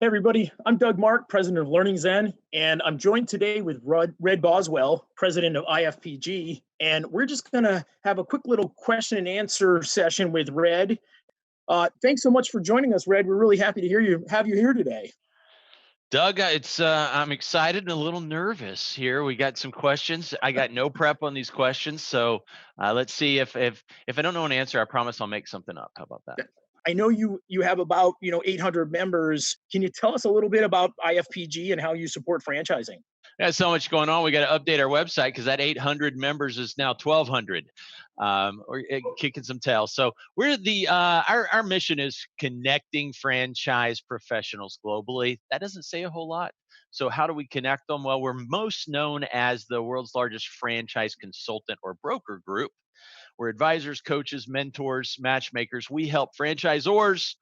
Hey everybody, I'm Doug Mark, president of Learning Zen, and I'm joined today with Red Boswell, president of IFPG, and we're just going to have a quick little question and answer session with Red. Thanks so much for joining us, Red. We're really happy to have you here today. Doug, I'm excited and a little nervous here. We got some questions. I got no prep on these questions, so let's see if I don't know an answer, I promise I'll make something up. How about that? I know you have about 800 members. Can you tell us a little bit about IFPG and how you support franchising? There's so much going on. We got to update our website because that 800 members is now 1,200. Or kicking some tail. So we're our mission is connecting franchise professionals globally. That doesn't say a whole lot. So how do we connect them? Well, we're most known as the world's largest franchise consultant or broker group. We're advisors, coaches, mentors, matchmakers. We help franchisors,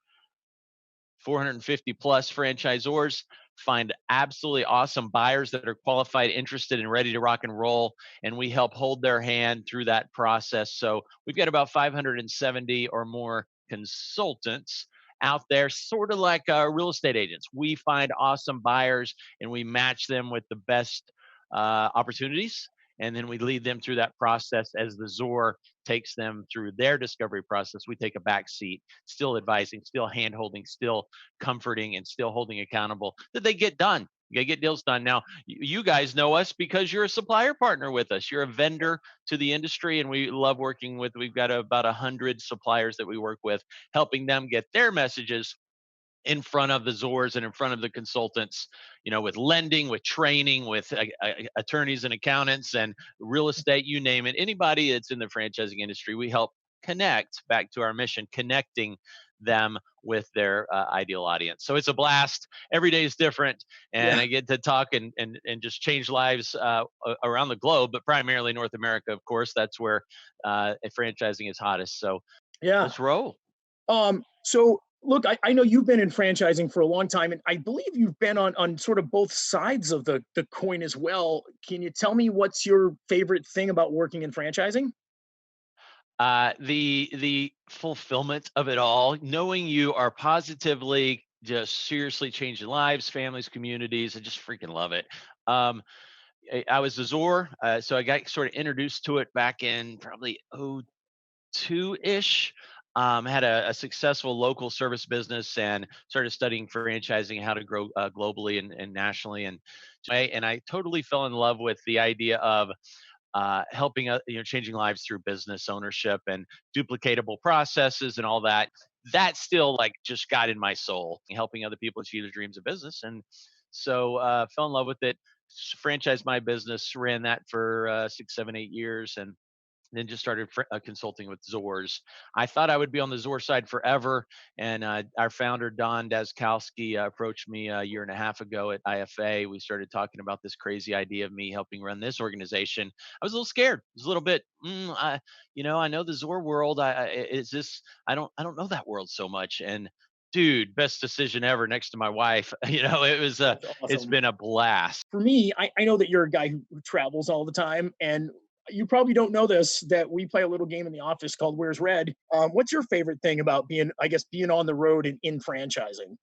450 plus franchisors, find absolutely awesome buyers that are qualified, interested, and ready to rock and roll. And we help hold their hand through that process. So we've got about 570 or more consultants out there, sort of like real estate agents. We find awesome buyers and we match them with the best opportunities. And then we lead them through that process as the ZOR takes them through their discovery process. We take a back seat, still advising, still hand holding, still comforting, and still holding accountable that they get done. They get deals done. Now, you guys know us because you're a supplier partner with us. You're a vendor to the industry, and we love working with. We've got about 100 suppliers that we work with, helping them get their messages in front of the ZORs and in front of the consultants, with lending, with training, with attorneys and accountants and real estate, you name it. Anybody that's in the franchising industry, we help connect back to our mission, connecting them with their ideal audience. So it's a blast. Every day is different. And Yeah, I get to talk and just change lives around the globe, but primarily North America, of course. That's where franchising is hottest. So yeah. let's roll. So look, I know you've been in franchising for a long time, and I believe you've been on sort of both sides of the coin as well. Can you tell me what's your favorite thing about working in franchising? The fulfillment of it all, knowing you are positively just seriously changing lives, families, communities. I just freaking love it. I was a ZOR, so I got sort of introduced to it back in probably 02 ish. Had a successful local service business and started studying franchising, how to grow globally and nationally, and I totally fell in love with the idea of helping changing lives through business ownership and duplicatable processes and all that. That still like just got in my soul, helping other people achieve their dreams of business. And so fell in love with it, franchised my business, ran that for 6 7 8 years, and then just started consulting with ZORs. I thought I would be on the ZOR side forever. And our founder, Don Dazkowski, approached me a year and a half ago at IFA. We started talking about this crazy idea of me helping run this organization. I was a little scared. It was a little bit, I know the ZOR world. Is this, I don't know that world so much. And dude, best decision ever next to my wife. That's It's awesome. been a blast. For me, I know that you're a guy who travels all the time, and you probably don't know this, that we play a little game in the office called Where's Red. What's your favorite thing about being on the road and in franchising?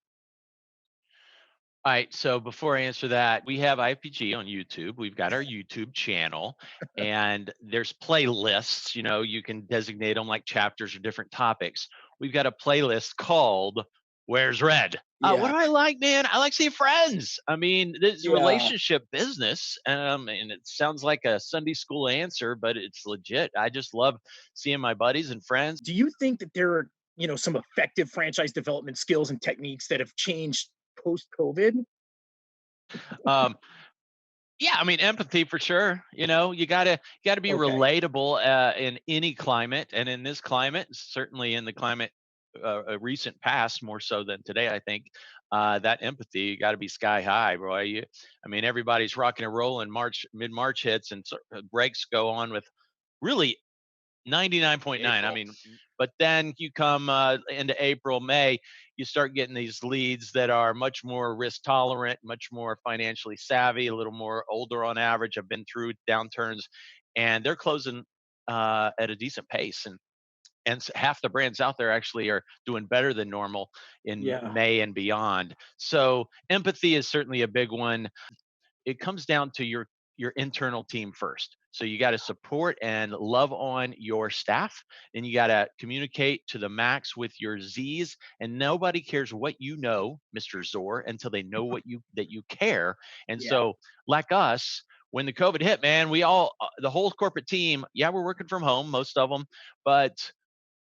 All right. So before I answer that, we have IPG on YouTube. We've got our YouTube channel, and there's playlists. You can designate them like chapters or different topics. We've got a playlist called Where's Red? What Yeah, do I like, man? I like seeing friends. I mean, this is yeah. relationship business. And it sounds like a Sunday school answer, but it's legit. I just love seeing my buddies and friends. Do you think that there are, some effective franchise development skills and techniques that have changed post COVID? Um, Yeah, I mean empathy for sure. You gotta be Okay. relatable in any climate, and in this climate, certainly in the climate a recent past, more so than today. I think that empathy you got to be sky high, bro. I mean, everybody's rocking and rolling. Mid March hits, and breaks go on with really 99.9. I April. mean, but then you come into April, May, you start getting these leads that are much more risk tolerant, much more financially savvy, a little more older on average. I've been through downturns, and they're closing at a decent pace. And and half the brands out there actually are doing better than normal in Yeah. May and beyond. So empathy is certainly a big one. It comes down to your internal team first. So you got to support and love on your staff, and you got to communicate to the max with your Z's. And nobody cares what you know, Mr. Zor, until they know what you that you care. And Yeah. so, like us, when the COVID hit, man, we all the whole corporate team, yeah, we're working from home, most of them, but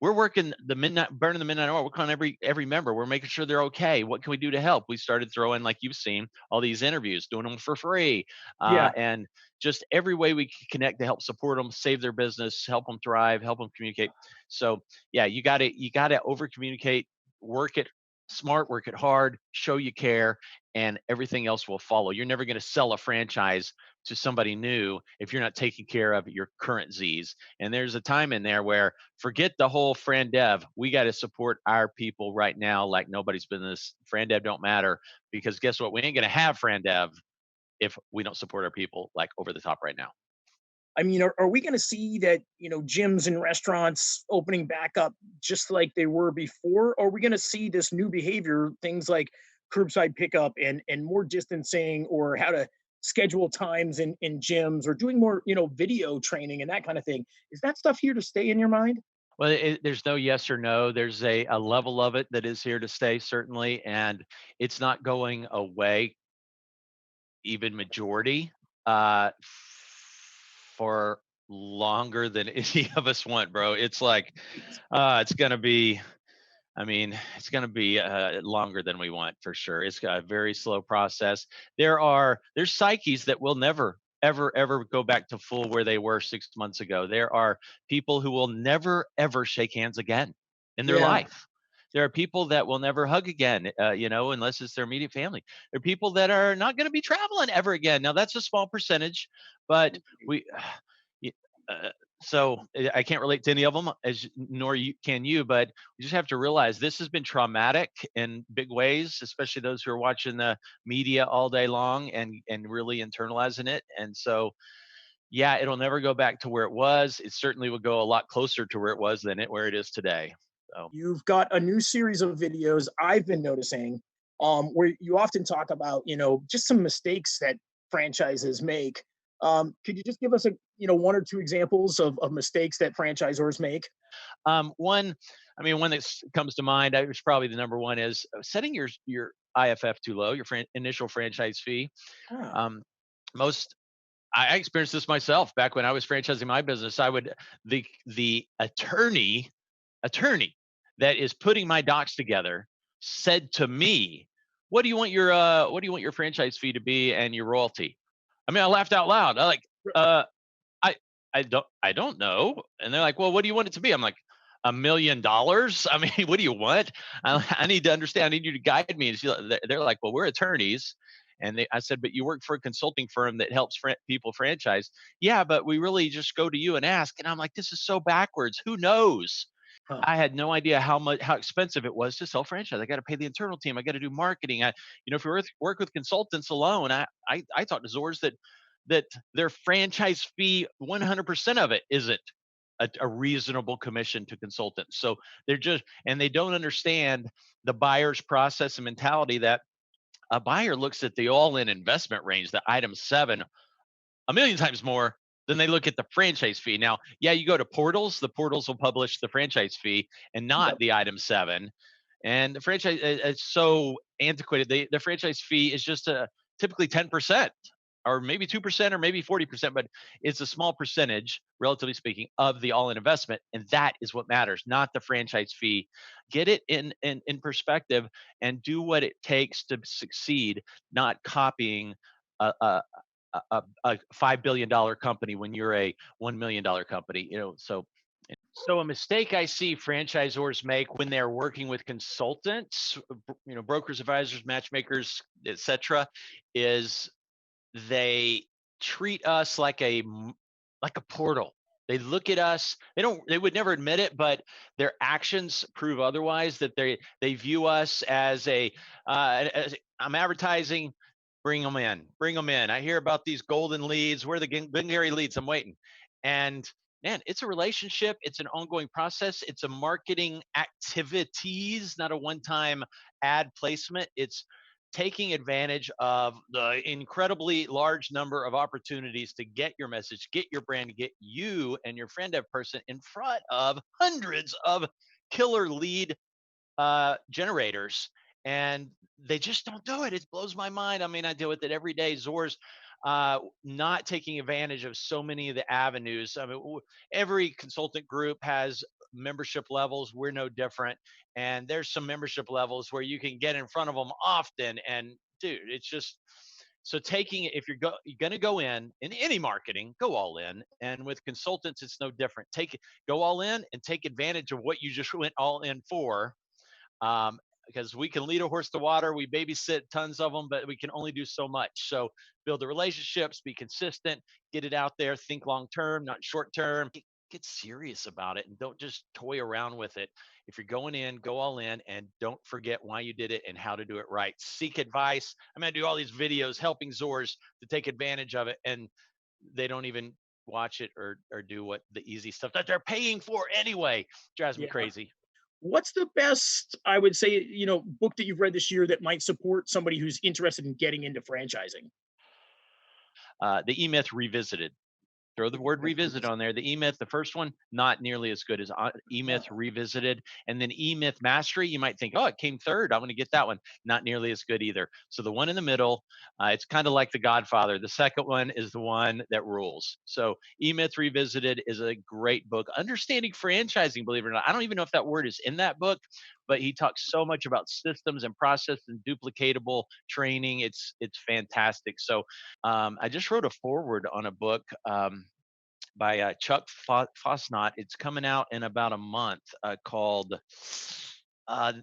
we're working the midnight, burning the midnight oil. We're calling every member. We're making sure they're okay. What can we do to help? We started throwing, like you've seen, all these interviews, doing them for free, Yeah. and just every way we can connect to help support them, save their business, help them thrive, help them communicate. So yeah, you got to over communicate, work it smart, work it hard, show you care, and everything else will follow. You're never going to sell a franchise to somebody new if you're not taking care of your current Z's. And there's a time in there where forget the whole Fran Dev. We got to support our people right now like nobody's business. Fran Dev don't matter because guess what? We ain't going to have Fran Dev if we don't support our people like over the top right now. I mean, are we going to see that, gyms and restaurants opening back up just like they were before? Or are we going to see this new behavior, things like curbside pickup and more distancing, or how to schedule times in gyms, or doing more, video training and that kind of thing? Is that stuff here to stay in your mind? Well, there's no yes or no. There's a level of it that is here to stay, certainly, and it's not going away, even majority, for longer than any of us want, bro. It's like, it's going to be, I mean, it's going to be longer than we want for sure. It's got a very slow process. There's psyches that will never ever go back to full where they were 6 months ago. There are people who will never ever shake hands again in their Yeah. life. There are people that will never hug again, unless it's their immediate family. There are people that are not going to be traveling ever again. Now that's a small percentage, but we, y- uh, so I can't relate to any of them, as nor can you. But we just have to realize this has been traumatic in big ways, especially those who are watching the media all day long and really internalizing it. And so, yeah, it'll never go back to where it was. It certainly will go a lot closer to where it was than where it is today. So. You've got a new series of videos I've been noticing, where you often talk about, just some mistakes that franchises make. Could you just give us one or two examples of mistakes that franchisors make? One, I mean, one that comes to mind, was probably the number one is setting your IFF too low, your initial franchise fee. Ah, Um, most I experienced this myself back when I was franchising my business. I would the attorney that is putting my docs together said to me, what do you want your franchise fee to be and your royalty?" I mean, I laughed out loud. I like, uh, I I don't know. And they're like, "Well, what do you want it to be?" I'm like, $1 million. I mean, what do you want? I need to understand. I need you to guide me. And they're like, "Well, we're attorneys." And I said, "But you work for a consulting firm that helps people franchise." "Yeah, but we really just go to you and ask." And I'm like, "This is so backwards. Who knows?" huh. I had no idea how expensive it was to sell franchise. I got to pay the internal team. I got to do marketing. If you work with consultants alone, I talked to Zors that their franchise fee, 100% of it isn't a reasonable commission to consultants. So they don't understand the buyer's process and mentality that a buyer looks at the all-in investment range, the item 7, a million times more than they look at the franchise fee. Now, yeah, you go to portals, the portals will publish the franchise fee and not Yep. the item 7. And the franchise, it's so antiquated. The franchise fee is just typically 10% or maybe 2% or maybe 40%, but it's a small percentage, relatively speaking, of the all in investment. And that is what matters, not the franchise fee. Get it in perspective and do what it takes to succeed, not copying a, a, a $5 billion company when you're a $1 million company. So a mistake I see franchisors make when they're working with consultants, brokers, advisors, matchmakers, etc., is they treat us like a portal. They look at us. They would never admit it, but their actions prove otherwise. That they view us as I'm advertising. Bring them in. Bring them in. I hear about these golden leads. Where are the Glengarry leads? I'm waiting. And man, it's a relationship. It's an ongoing process. It's a marketing activities, not a one-time ad placement. It's taking advantage of the incredibly large number of opportunities to get your message, get your brand, get you and your friend dev person in front of hundreds of killer lead generators, and they just don't do it. It blows my mind. I mean, I deal with it every day. Zors not taking advantage of so many of the avenues. I mean, every consultant group has membership levels. We're no different. And there's some membership levels where you can get in front of them often. And dude, it's just so taking it. If you're going to go in any marketing, go all in. And with consultants, it's no different. Go all in and take advantage of what you just went all in for, because we can lead a horse to water. We babysit tons of them, but we can only do so much. So build the relationships, be consistent, get it out there, think long term, not short term. Get serious about it and don't just toy around with it. If you're going in, go all in, and don't forget why you did it and how to do it right. Seek advice. I'm going to do all these videos helping Zors to take advantage of it, and they don't even watch it or do what the easy stuff that they're paying for anyway. Drives me Yeah. crazy. What's the best, I would say, book that you've read this year that might support somebody who's interested in getting into franchising? The E-Myth Revisited. Throw the word revisit on there. The E-Myth, the first one, not nearly as good as E-Myth Revisited. And then E-Myth Mastery, you might think, oh, it came third. I'm going to get that one. Not nearly as good either. So the one in the middle, it's kind of like The Godfather. The second one is the one that rules. So E-Myth Revisited is a great book. Understanding franchising, believe it or not. I don't even know if that word is in that book, but he talks so much about systems and process and duplicatable training. It's fantastic. So I just wrote a foreword on a book by Chuck Fosnot. It's coming out in about a month, called The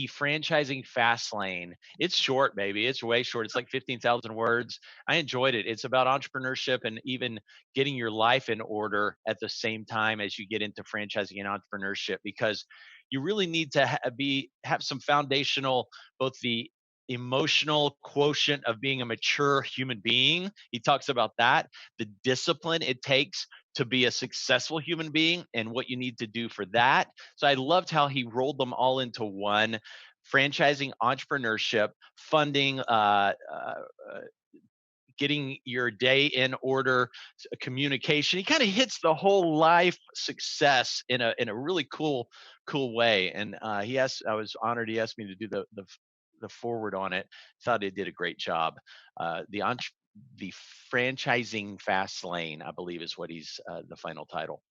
Franchising Fast Lane. It's short, baby. It's way short. It's like 15,000 words. I enjoyed it. It's about entrepreneurship and even getting your life in order at the same time as you get into franchising and entrepreneurship, because you really need to have some foundational, both the emotional quotient of being a mature human being. He talks about that, the discipline it takes to be a successful human being and what you need to do for that. So I loved how he rolled them all into one: franchising, entrepreneurship, funding, getting your day in order, communication. He kind of hits the whole life success in a really cool way. And I was honored he asked me to do the forward on it. Thought he did a great job. The franchising fast lane, I believe, is what he's the final title.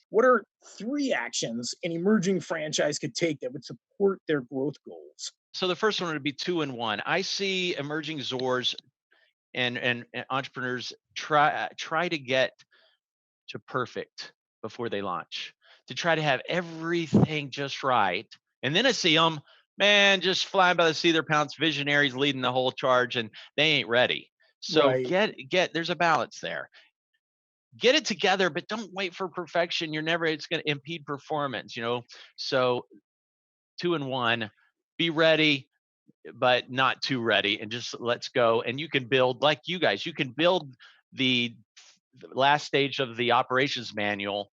What are 3 actions an emerging franchise could take that would support their growth goals? So the first one would be 2 and 1. I see emerging Zors and entrepreneurs try to get to perfect before they launch, to try to have everything just right. And then I see them, man, just flying by the seat of their pants, visionaries leading the whole charge, and they ain't ready. So Right. there's a balance there. Get it together, but don't wait for perfection. It's going to impede performance. So 2 and 1, be ready, but not too ready, and just let's go. And you can build, like you guys, you can build the last stage of the operations manual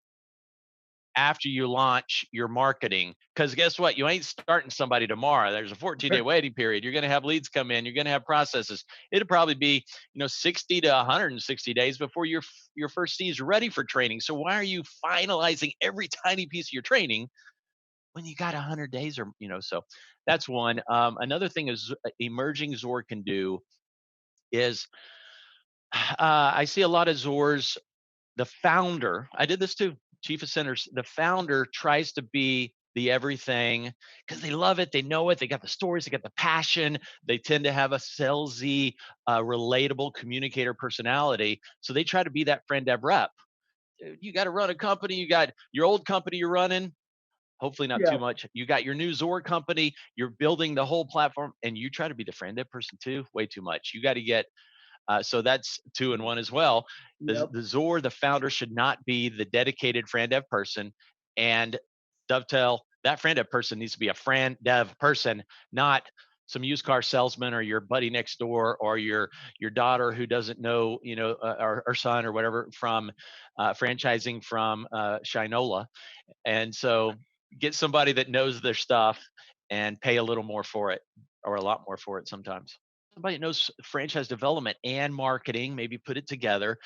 after you launch your marketing, because guess what, you ain't starting somebody tomorrow. There's a 14-day waiting period. You're going to have leads come in, you're going to have processes. It'll probably be 60 to 160 days before your first C is ready for training. So why are you finalizing every tiny piece of your training when you got 100 days? So that's one. Another thing is emerging Zor can do is, I see a lot of Zors, the founder, I did this too, chief of centers, the founder tries to be the everything because they love it, they know it, they got the stories, they got the passion, they tend to have a salesy, relatable communicator personality, so they try to be that friend dev rep. Dude, you got to run a company, you got your old company you're running, hopefully not Yeah. too much, you got your new Zor company, you're building the whole platform, and you try to be the friend dev person too, way too much. You got to get, so that's 2 and 1 as well. The, Yep. the Zor, the founder, should not be the dedicated friend dev person, and dovetail that friend dev person needs to be a friend dev person, not some used car salesman or your buddy next door or your daughter who doesn't know, or son or whatever from franchising from Shinola. And so get somebody that knows their stuff and pay a little more for it or a lot more for it sometimes. Somebody that knows franchise development and marketing, maybe put it together.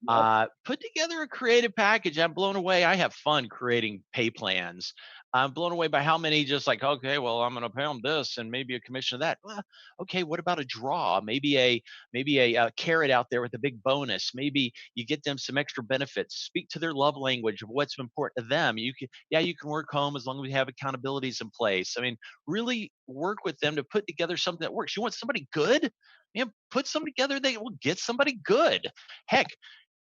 Yep. Put together a creative package. I'm blown away. I have fun creating pay plans. I'm blown away by how many just like, okay, well, I'm going to pay them this and maybe a commission of that. Well, okay, what about a draw? Maybe a carrot out there with a big bonus. Maybe you get them some extra benefits. Speak to their love language of what's important to them. You can work home as long as we have accountabilities in place. I mean, really work with them to put together something that works. You want somebody good? Man, put something together that will get somebody good. Heck,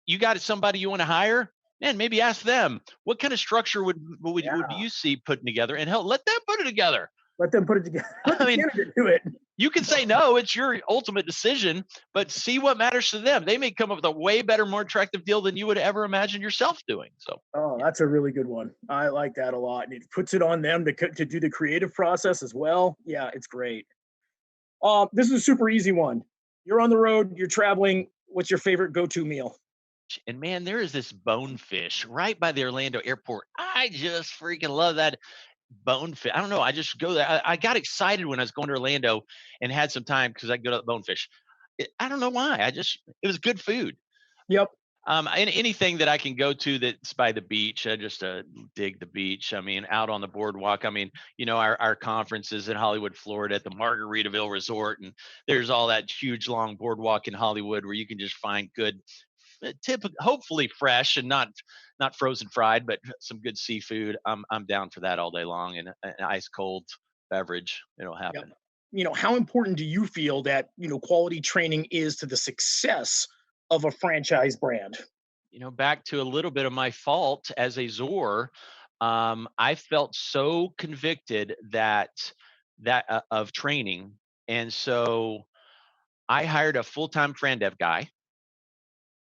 you got somebody you want to hire? Man, maybe ask them what kind of structure would Yeah. you see putting together, and hell, let them put it together. Let them put it together. Let I the mean, candidate do it. you can say no, it's your ultimate decision, but see what matters to them. They may come up with a way better, more attractive deal than you would ever imagine yourself doing. So, Oh, yeah. that's a really good one. I like that a lot. And it puts it on them to do the creative process as well. Yeah, it's great. This is a super easy one. You're on the road, you're traveling. What's your favorite go-to meal? And man, there is this bonefish right by the Orlando airport. I just freaking love that bonefish. I don't know. I just go there. I got excited when I was going to Orlando and had some time because I could go to the bonefish. I don't know why. It was good food. Yep. Anything that I can go to that's by the beach, I just dig the beach. I mean, out on the boardwalk. I mean, our conferences in Hollywood, Florida, at the Margaritaville Resort, and there's all that huge long boardwalk in Hollywood where you can just find good, hopefully fresh and not frozen fried, but some good seafood. I'm down for that all day long, and an ice cold beverage. It'll Yep. happen. How important do you feel that, quality training is to the success of a franchise brand? Back to a little bit of my fault as a Zor, I felt so convicted that of training, and so I hired a full-time Fran Dev guy.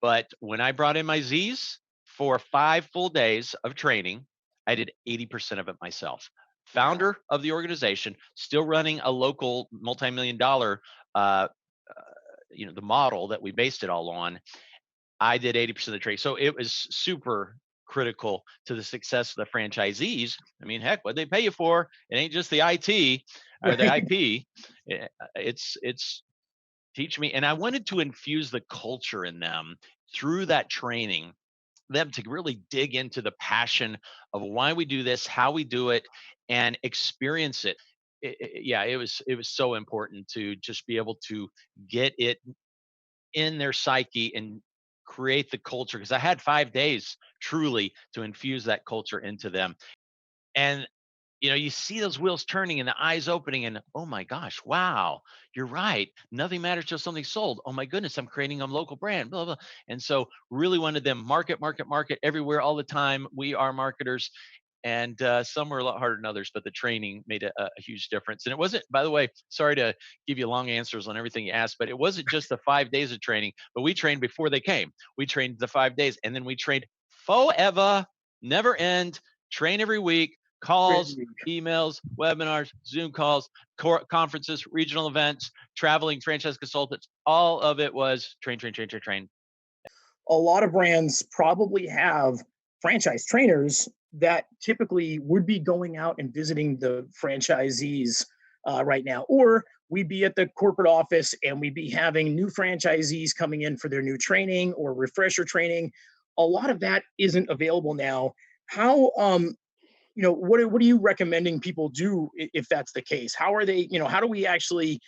But when I brought in my Z's for 5 full days of training, I did 80% of it myself. Wow. Founder of the organization, still running a local multi-million dollar, uh, the model that we based it all on. I did 80% of the trade. So it was super critical to the success of the franchisees. I mean, heck, what they pay you for, it ain't just the IT or the Right. IP. It's teach me. And I wanted to infuse the culture in them through that training, them to really dig into the passion of why we do this, how we do it, and experience it. Yeah, it was so important to just be able to get it in their psyche and create the culture, because I had 5 days truly to infuse that culture into them. And you see those wheels turning and the eyes opening, and oh my gosh, wow, you're right. Nothing matters till something's sold. Oh my goodness, I'm creating a local brand, blah, blah. And so really wanted them market, market, market everywhere all the time. We are marketers, and some were a lot harder than others, but the training made a huge difference. And it wasn't, by the way, sorry to give you long answers on everything you asked, but it wasn't just the 5 days of training, but we trained before they came. We trained the 5 days, and then we trained forever, never end, train every week, calls, Great. emails, webinars, Zoom calls, conferences, regional events, traveling franchise consultants. All of it was train, train, train, train, train. A lot of brands probably have franchise trainers that typically would be going out and visiting the franchisees right now, or we'd be at the corporate office and we'd be having new franchisees coming in for their new training or refresher training. A lot of that isn't available now. How what are you recommending people do if that's the case? How are they, how do we actually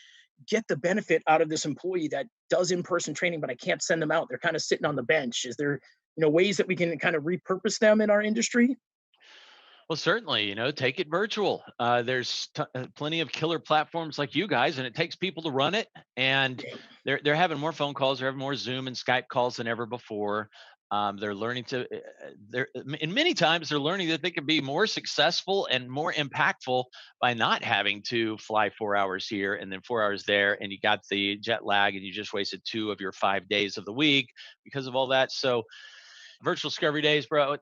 get the benefit out of this employee that does in-person training, but I can't send them out? They're kind of sitting on the bench. Is there, ways that we can kind of repurpose them in our industry? Well, certainly, take it virtual. There's plenty of killer platforms like you guys, and it takes people to run it. And they're having more phone calls, they're having more Zoom and Skype calls than ever before. They're learning to, and many times they're learning that they can be more successful and more impactful by not having to fly 4 hours here and then 4 hours there, and you got the jet lag, and you just wasted 2 of your 5 days of the week because of all that. So, virtual discovery days, bro.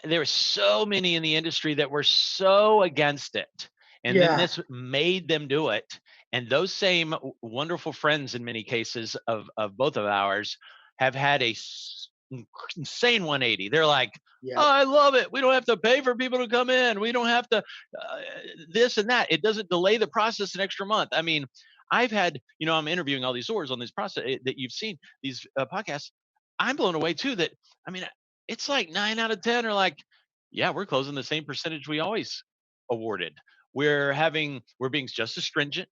There were so many in the industry that were so against it. And then Yeah. this made them do it. And those same wonderful friends, in many cases of both of ours, have had insane 180. They're like, Yeah. oh, I love it. We don't have to pay for people to come in. We don't have to this and that. It doesn't delay the process an extra month. I mean, I've had, I'm interviewing all these owners on this process that you've seen, these podcasts. I'm blown away too that, I mean, it's like 9 out of 10 are like, yeah, we're closing the same percentage we always awarded. We're being just as stringent.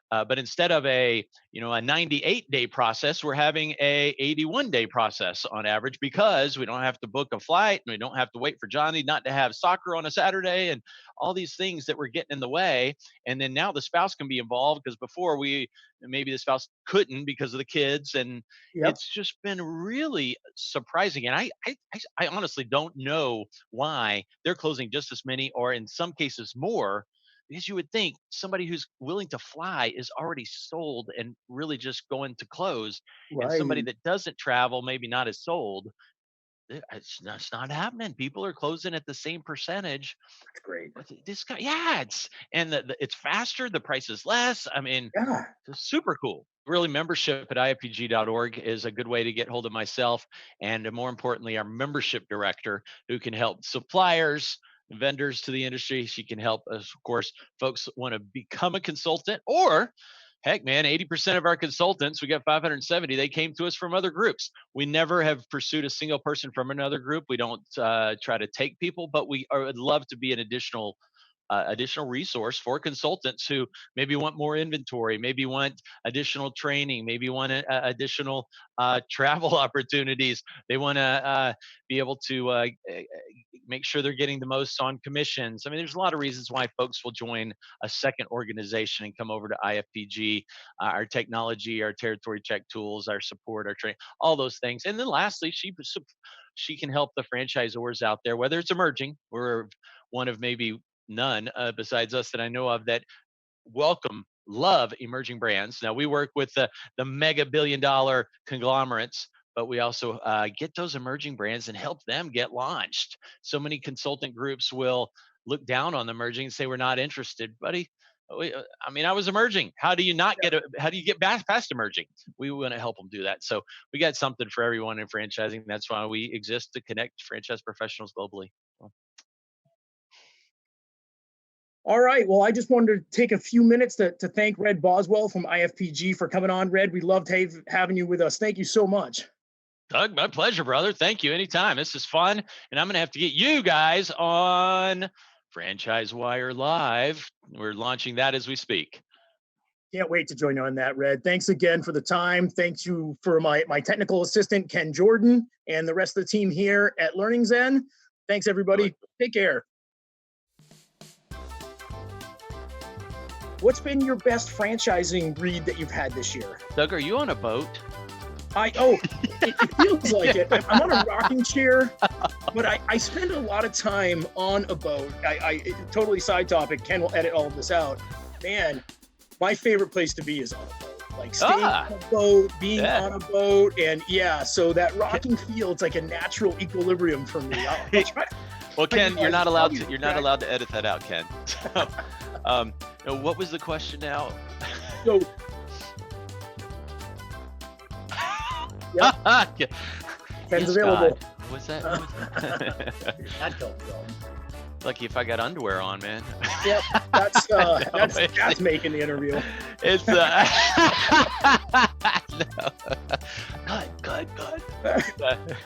But instead of a 98-day process, we're having a 81-day process on average, because we don't have to book a flight and we don't have to wait for Johnny not to have soccer on a Saturday and all these things that were getting in the way. And then now the spouse can be involved, because before maybe the spouse couldn't because of the kids. And Yep. it's just been really surprising. And I honestly don't know why they're closing just as many, or in some cases more, because you would think somebody who's willing to fly is already sold and really just going to close, and somebody Right. that doesn't travel, maybe not as sold. It's not happening. People are closing at the same percentage. That's great. But this guy, yeah, it's faster. The price is less. I mean, Yeah. it's super cool. Really, membership at ifpg.org is a good way to get hold of myself, and more importantly, our membership director, who can help suppliers, vendors to the industry. She can help us, of course, folks want to become a consultant, or heck, man, 80% of our consultants, we got 570, they came to us from other groups. We never have pursued a single person from another group. We don't try to take people, but would love to be an additional resource for consultants who maybe want more inventory, maybe want additional training, maybe want additional travel opportunities. They want to be able to make sure they're getting the most on commissions. I mean, there's a lot of reasons why folks will join a second organization and come over to IFPG. Our technology, our territory check tools, our support, our training, all those things. And then lastly, she can help the franchisors out there, whether it's emerging. We're one of maybe none besides us that I know of that love emerging brands. Now we work with the mega billion-dollar conglomerates, but we also get those emerging brands and help them get launched. So many consultant groups will look down on the emerging and say, we're not interested, buddy. I mean, I was emerging. How do you get past emerging? We want to help them do that. So we got something for everyone in franchising. That's why we exist, to connect franchise professionals globally. All right. Well, I just wanted to take a few minutes to thank Red Boswell from IFPG for coming on. Red, we loved having you with us. Thank you so much. Doug, my pleasure, brother. Thank you. Anytime. This is fun. And I'm going to have to get you guys on Franchise Wire Live. We're launching that as we speak. Can't wait to join you on that, Red. Thanks again for the time. Thanks you for my technical assistant, Ken Jordan, and the rest of the team here at Learning Zen. Thanks, everybody. Take care. What's been your best franchising read that you've had this year? Doug, are you on a boat? It feels like it. I'm on a rocking chair, but I spend a lot of time on a boat. Totally side topic. Ken will edit all of this out. Man, my favorite place to be is on a boat. Like staying on a boat, being on a boat, and so that rocking feel, it's like a natural equilibrium for me. I'll try. Well, Ken, you're not allowed to edit that out, Ken. So, what was the question now? So, Ken's available. What was that? That felt wrong. Lucky if I got underwear on, man. Yep, that's making the interview. It's no. Good.